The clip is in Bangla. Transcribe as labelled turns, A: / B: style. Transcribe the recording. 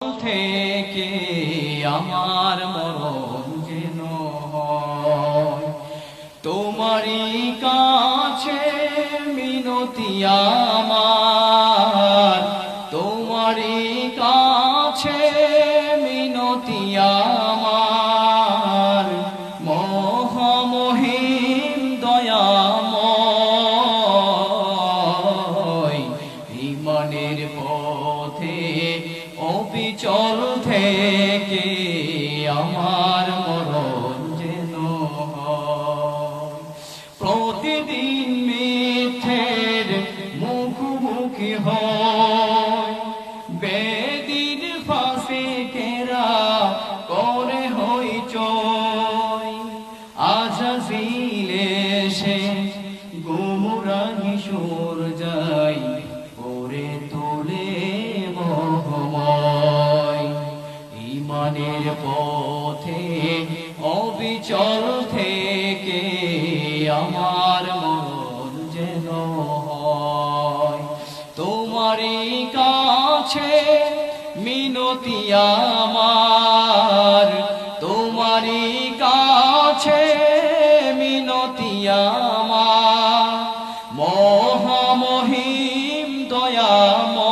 A: থেকে আমার মরণ যেন হয়, তোমারই কাছে মিনতি আমার, তোমারই কাছে মিনতি আমার, মহামহিম দয়াময়, ঈমানের পথে অবিচল থেকে আমার মরণ যেন হয়। প্রতিদিন মিথ্যের মুখোমুখি হয়, বেদিন ফাসিকেরা করে হইচই, আজাজিল এসে গুমরাহি সুর যাই করে তোলে মোহময়। ঈমানের পথে অবিচল থেকে আমার মরণ যেন হয়, তোমারই কাছে মিনতি আমার, তোমারই কাছে মিনতি আমার, মহামহিম দয়াময়।